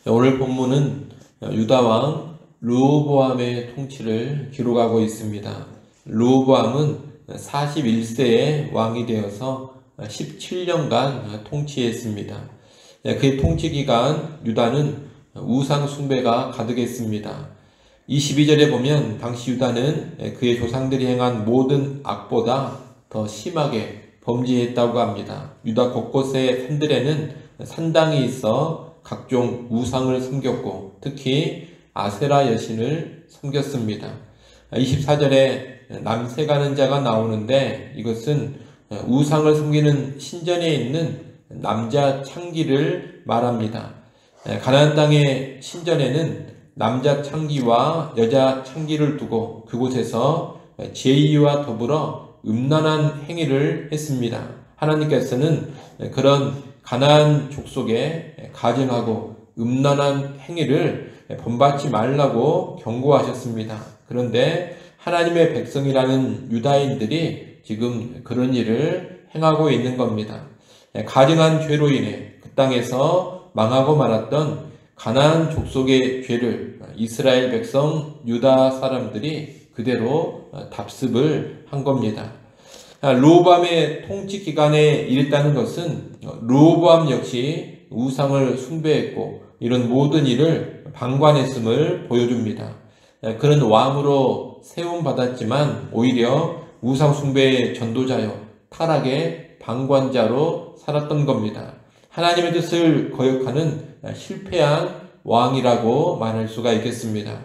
오늘 본문은 유다 왕 르호보암의 통치를 기록하고 있습니다. 르호보암은 41세에 왕이 되어서 17년간 통치했습니다. 그의 통치 기간 유다는 우상 숭배가 가득했습니다. 22절에 보면 당시 유다는 그의 조상들이 행한 모든 악보다 더 심하게 범죄했다고 합니다. 유다 곳곳의 산들에는 산당이 있어 각종 우상을 섬겼고 특히 아세라 여신을 섬겼습니다. 24절에 남새가는 자가 나오는데 이것은 우상을 섬기는 신전에 있는 남자 창기를 말합니다. 가나안 땅의 신전에는 남자 창기와 여자 창기를 두고 그곳에서 제의와 더불어 음란한 행위를 했습니다. 하나님께서는 그런 가나안 족속에 가증하고 음란한 행위를 본받지 말라고 경고하셨습니다. 그런데 하나님의 백성이라는 유다인들이 지금 그런 일을 행하고 있는 겁니다. 가증한 죄로 인해 그 땅에서 망하고 말았던 가나안 족속의 죄를 이스라엘 백성 유다 사람들이 그대로 답습을 한 겁니다. 르호보암의 통치 기간에 이랬다는 것은 르호보암 역시 우상을 숭배했고 이런 모든 일을 방관했음을 보여줍니다. 그는 왕으로 세움받았지만 오히려 우상 숭배의 전도자요 타락의 방관자로 살았던 겁니다. 하나님의 뜻을 거역하는 실패한 왕이라고 말할 수가 있겠습니다.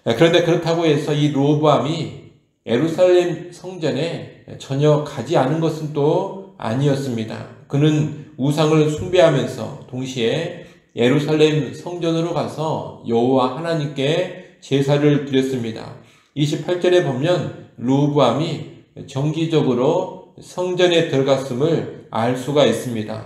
그런데 그렇다고 해서 이 르호보암이 예루살렘 성전에 전혀 가지 않은 것은 또 아니었습니다. 그는 우상을 숭배하면서 동시에 예루살렘 성전으로 가서 여호와 하나님께 제사를 드렸습니다. 28절에 보면 르호보암이 정기적으로 성전에 들어갔음을 알 수가 있습니다.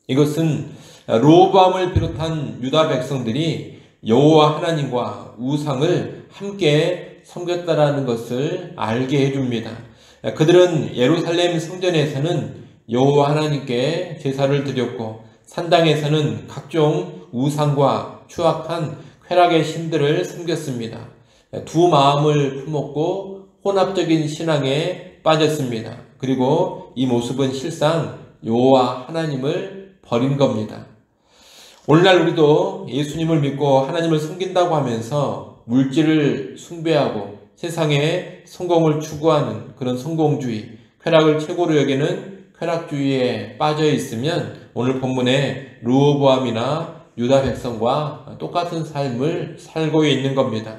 이것은 르호보암을 비롯한 유다 백성들이 여호와 하나님과 우상을 함께 섬겼다라는 것을 알게 해줍니다. 그들은 예루살렘 성전에서는 여호와 하나님께 제사를 드렸고 산당에서는 각종 우상과 추악한 쾌락의 신들을 섬겼습니다. 두 마음을 품었고 혼합적인 신앙에 빠졌습니다. 그리고 이 모습은 실상 여호와 하나님을 버린 겁니다. 오늘날 우리도 예수님을 믿고 하나님을 섬긴다고 하면서 물질을 숭배하고 세상의 성공을 추구하는 그런 성공주의, 쾌락을 최고로 여기는 쾌락주의에 빠져 있으면 오늘 본문의 르호보암이나 유다 백성과 똑같은 삶을 살고 있는 겁니다.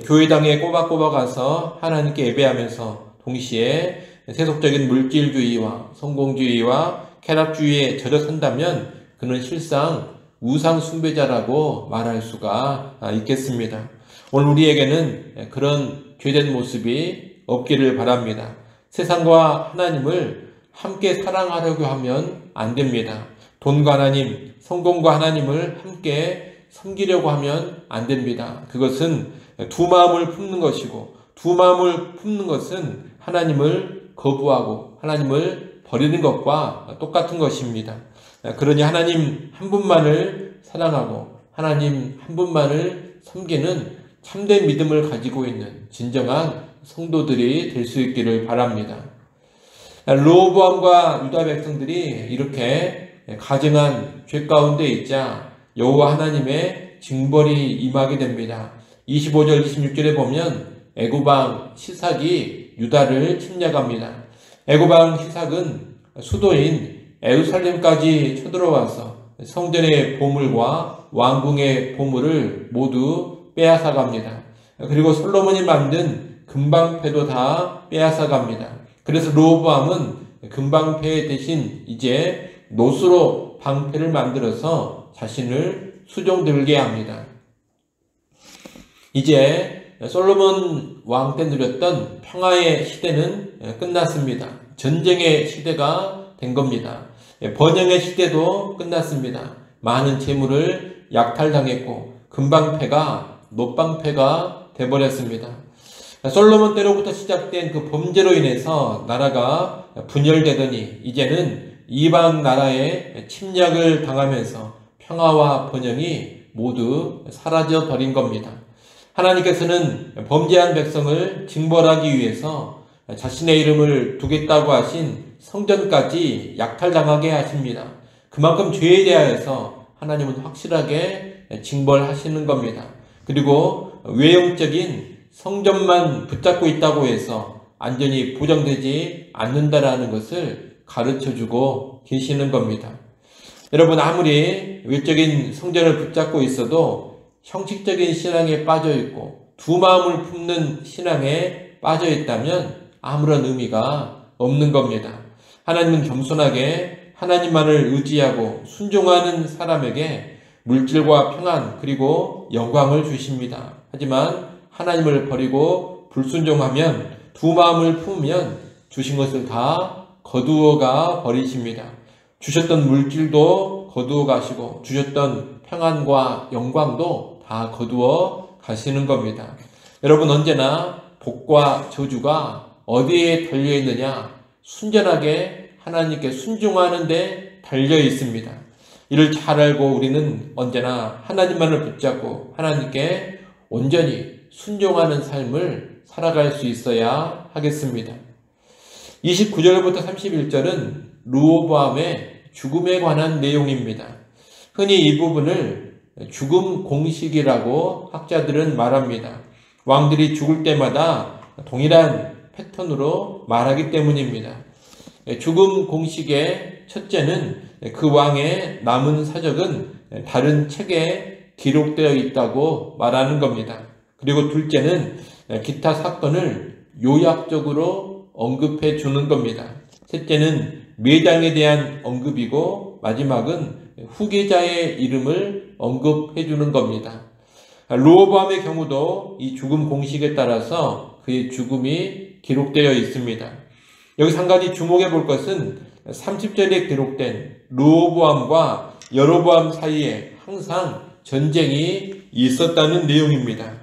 교회당에 꼬박꼬박 가서 하나님께 예배하면서 동시에 세속적인 물질주의와 성공주의와 쾌락주의에 젖어 산다면 그는 실상 우상 숭배자라고 말할 수가 있겠습니다. 오늘 우리에게는 그런 죄된 모습이 없기를 바랍니다. 세상과 하나님을 함께 사랑하려고 하면 안 됩니다. 돈과 하나님, 성공과 하나님을 함께 섬기려고 하면 안 됩니다. 그것은 두 마음을 품는 것이고 두 마음을 품는 것은 하나님을 거부하고 하나님을 버리는 것과 똑같은 것입니다. 그러니 하나님 한 분만을 사랑하고 하나님 한 분만을 섬기는 참된 믿음을 가지고 있는 진정한 성도들이 될 수 있기를 바랍니다. 르호보암과 유다 백성들이 이렇게 가증한 죄 가운데 있자 여호와 하나님의 징벌이 임하게 됩니다. 25절 26절에 보면 애굽왕 시삭이 유다를 침략합니다. 애굽왕 시삭은 수도인 예루살렘까지 쳐들어와서 성전의 보물과 왕궁의 보물을 모두 빼앗아갑니다. 그리고 솔로몬이 만든 금방패도 다 빼앗아갑니다. 그래서 르호보암은 금방패 대신 이제 노수로 방패를 만들어서 자신을 수종들게 합니다. 이제 솔로몬 왕 때 누렸던 평화의 시대는 끝났습니다. 전쟁의 시대가 된 겁니다. 번영의 시대도 끝났습니다. 많은 재물을 약탈당했고 금방패가 놋방패가 돼버렸습니다. 솔로몬 때로부터 시작된 그 범죄로 인해서 나라가 분열되더니 이제는 이방 나라에 침략을 당하면서 평화와 번영이 모두 사라져 버린 겁니다. 하나님께서는 범죄한 백성을 징벌하기 위해서 자신의 이름을 두겠다고 하신 성전까지 약탈당하게 하십니다. 그만큼 죄에 대하여서 하나님은 확실하게 징벌하시는 겁니다. 그리고 외형적인 성전만 붙잡고 있다고 해서 안전이 보장되지 않는다라는 것을 가르쳐주고 계시는 겁니다. 여러분, 아무리 외적인 성전을 붙잡고 있어도 형식적인 신앙에 빠져 있고 두 마음을 품는 신앙에 빠져 있다면 아무런 의미가 없는 겁니다. 하나님은 겸손하게 하나님만을 의지하고 순종하는 사람에게 물질과 평안 그리고 영광을 주십니다. 하지만 하나님을 버리고 불순종하면 두 마음을 품으면 주신 것을 다 거두어가 버리십니다. 주셨던 물질도 거두어 가시고 주셨던 평안과 영광도 다 거두어 가시는 겁니다. 여러분, 언제나 복과 저주가 어디에 달려 있느냐? 순전하게 하나님께 순종하는 데 달려 있습니다. 이를 잘 알고 우리는 언제나 하나님만을 붙잡고 하나님께 온전히 순종하는 삶을 살아갈 수 있어야 하겠습니다. 29절부터 31절은 르호보암의 죽음에 관한 내용입니다. 흔히 이 부분을 죽음 공식이라고 학자들은 말합니다. 왕들이 죽을 때마다 동일한 패턴으로 말하기 때문입니다. 죽음 공식의 첫째는 그 왕의 남은 사적은 다른 책에 기록되어 있다고 말하는 겁니다. 그리고 둘째는 기타 사건을 요약적으로 언급해 주는 겁니다. 셋째는 매장에 대한 언급이고 마지막은 후계자의 이름을 언급해 주는 겁니다. 르호보암의 경우도 이 죽음 공식에 따라서 그의 죽음이 기록되어 있습니다. 여기서 한 가지 주목해 볼 것은 30절에 기록된 르호보암과 여로보암 사이에 항상 전쟁이 있었다는 내용입니다.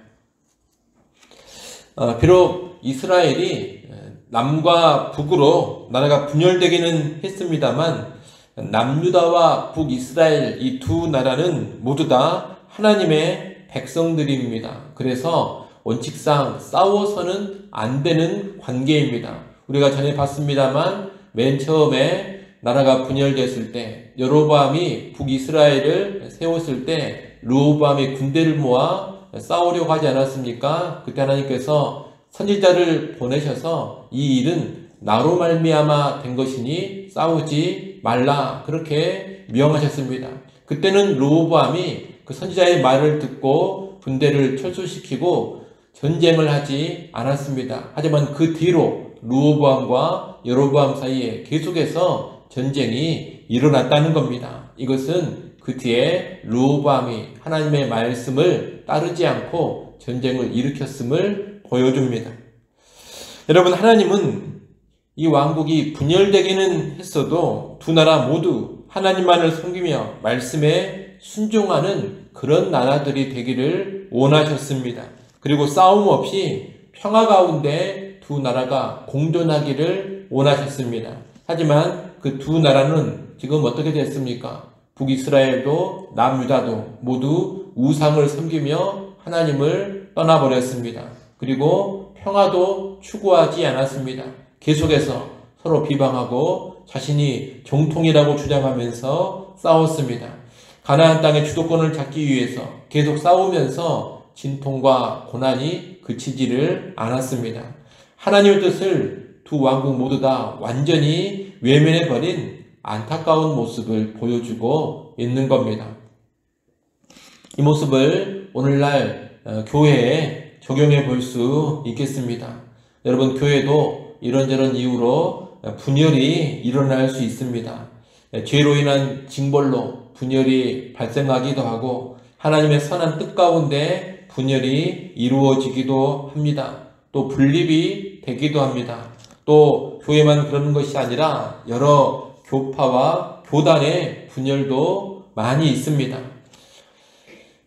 비록 이스라엘이 남과 북으로 나라가 분열되기는 했습니다만 남유다와 북이스라엘 이 두 나라는 모두 다 하나님의 백성들입니다. 그래서 원칙상 싸워서는 안 되는 관계입니다. 우리가 전에 봤습니다만 맨 처음에 나라가 분열됐을 때 여로보암이 북이스라엘을 세웠을 때 르호보암이 군대를 모아 싸우려고 하지 않았습니까? 그때 하나님께서 선지자를 보내셔서 이 일은 나로 말미암아 된 것이니 싸우지 말라 그렇게 명하셨습니다. 그때는 르호보암이 그 선지자의 말을 듣고 군대를 철수시키고 전쟁을 하지 않았습니다. 하지만 그 뒤로 르호보암과 여로보암 사이에 계속해서 전쟁이 일어났다는 겁니다. 이것은 그 뒤에 르호보암이 하나님의 말씀을 따르지 않고 전쟁을 일으켰음을 보여줍니다. 여러분, 하나님은 이 왕국이 분열되기는 했어도 두 나라 모두 하나님만을 섬기며 말씀에 순종하는 그런 나라들이 되기를 원하셨습니다. 그리고 싸움 없이 평화 가운데 두 나라가 공존하기를 원하셨습니다. 하지만 그 두 나라는 지금 어떻게 됐습니까? 북이스라엘도 남유다도 모두 우상을 섬기며 하나님을 떠나버렸습니다. 그리고 평화도 추구하지 않았습니다. 계속해서 서로 비방하고 자신이 정통이라고 주장하면서 싸웠습니다. 가나안 땅의 주도권을 잡기 위해서 계속 싸우면서 진통과 고난이 그치지를 않았습니다. 하나님의 뜻을 두 왕국 모두 다 완전히 외면해버린 안타까운 모습을 보여주고 있는 겁니다. 이 모습을 오늘날 교회에 적용해 볼 수 있겠습니다. 여러분, 교회도 이런저런 이유로 분열이 일어날 수 있습니다. 죄로 인한 징벌로 분열이 발생하기도 하고 하나님의 선한 뜻 가운데 분열이 이루어지기도 합니다. 또 분립이 되기도 합니다. 또 교회만 그러는 것이 아니라 여러 교파와 교단의 분열도 많이 있습니다.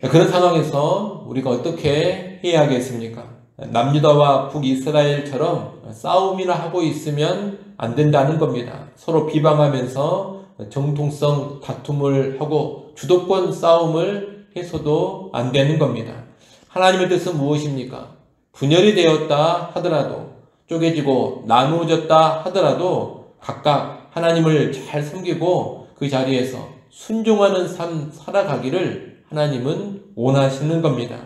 그런 상황에서 우리가 어떻게 해야 하겠습니까? 남유다와 북이스라엘처럼 싸움이나 하고 있으면 안 된다는 겁니다. 서로 비방하면서 정통성 다툼을 하고 주도권 싸움을 해서도 안 되는 겁니다. 하나님의 뜻은 무엇입니까? 분열이 되었다 하더라도, 쪼개지고 나누어졌다 하더라도 각각 하나님을 잘 섬기고 그 자리에서 순종하는 삶 살아가기를 하나님은 원하시는 겁니다.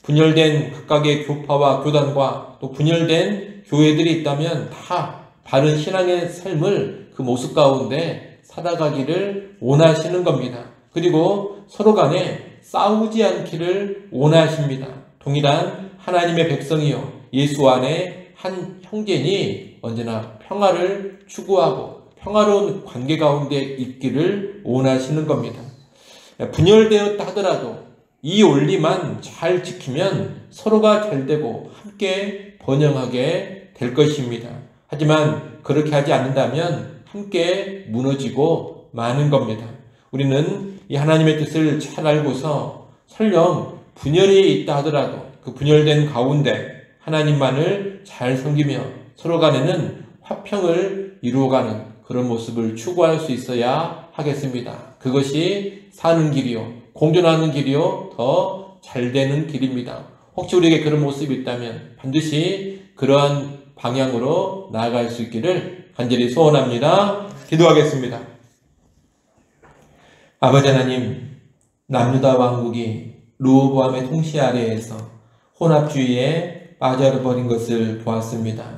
분열된 각각의 교파와 교단과 또 분열된 교회들이 있다면 다 바른 신앙의 삶을 그 모습 가운데 살아가기를 원하시는 겁니다. 그리고 서로 간에 싸우지 않기를 원하십니다. 동일한 하나님의 백성이요 예수 안에 한 형제니 언제나 평화를 추구하고 평화로운 관계 가운데 있기를 원하시는 겁니다. 분열되었다 하더라도 이 원리만 잘 지키면 서로가 잘되고 함께 번영하게 될 것입니다. 하지만 그렇게 하지 않는다면 함께 무너지고 마는 겁니다. 우리는 이 하나님의 뜻을 잘 알고서 설령 분열이 있다 하더라도 그 분열된 가운데 하나님만을 잘 섬기며 서로 간에는 화평을 이루어가는 그런 모습을 추구할 수 있어야 하겠습니다. 그것이 사는 길이요, 공존하는 길이요, 더 잘되는 길입니다. 혹시 우리에게 그런 모습이 있다면 반드시 그러한 방향으로 나아갈 수 있기를 간절히 소원합니다. 기도하겠습니다. 아버지 하나님, 남유다 왕국이 르호보암의 통치 아래에서 혼합주의에 빠져버린 것을 보았습니다.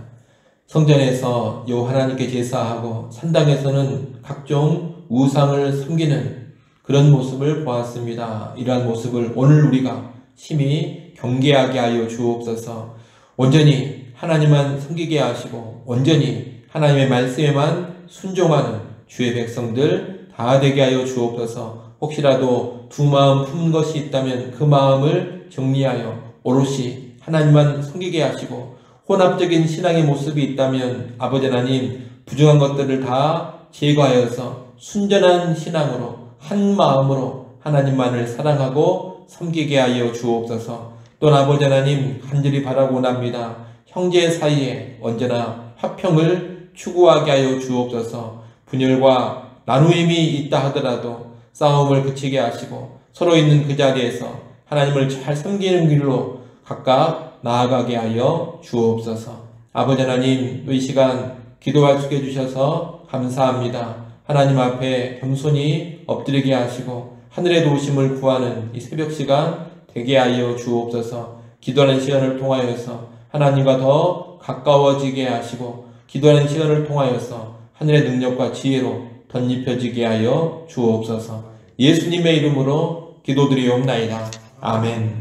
성전에서 여호와 하나님께 제사하고 산당에서는 각종 우상을 섬기는 그런 모습을 보았습니다. 이러한 모습을 오늘 우리가 심히 경계하게 하여 주옵소서. 온전히 하나님만 섬기게 하시고 온전히 하나님의 말씀에만 순종하는 주의 백성들 다 되게 하여 주옵소서. 혹시라도 두 마음 품은 것이 있다면 그 마음을 정리하여 오롯이 하나님만 섬기게 하시고 혼합적인 신앙의 모습이 있다면 아버지 하나님 부정한 것들을 다 제거하여서 순전한 신앙으로 한 마음으로 하나님만을 사랑하고 섬기게 하여 주옵소서. 또한 아버지 하나님 간절히 바라고 원합니다. 형제 사이에 언제나 화평을 추구하게 하여 주옵소서. 분열과 나누임이 있다 하더라도 싸움을 그치게 하시고 서로 있는 그 자리에서 하나님을 잘 섬기는 길로 각각 나아가게 하여 주옵소서. 아버지 하나님, 이 시간 기도할 수 있게 해주셔서 감사합니다. 하나님 앞에 겸손히 엎드리게 하시고 하늘의 도우심을 구하는 이 새벽 시간 되게 하여 주옵소서. 기도하는 시간을 통하여서 하나님과 더 가까워지게 하시고 기도하는 시간을 통하여서 하늘의 능력과 지혜로 덧입혀지게 하여 주옵소서. 예수님의 이름으로 기도드리옵나이다. 아멘.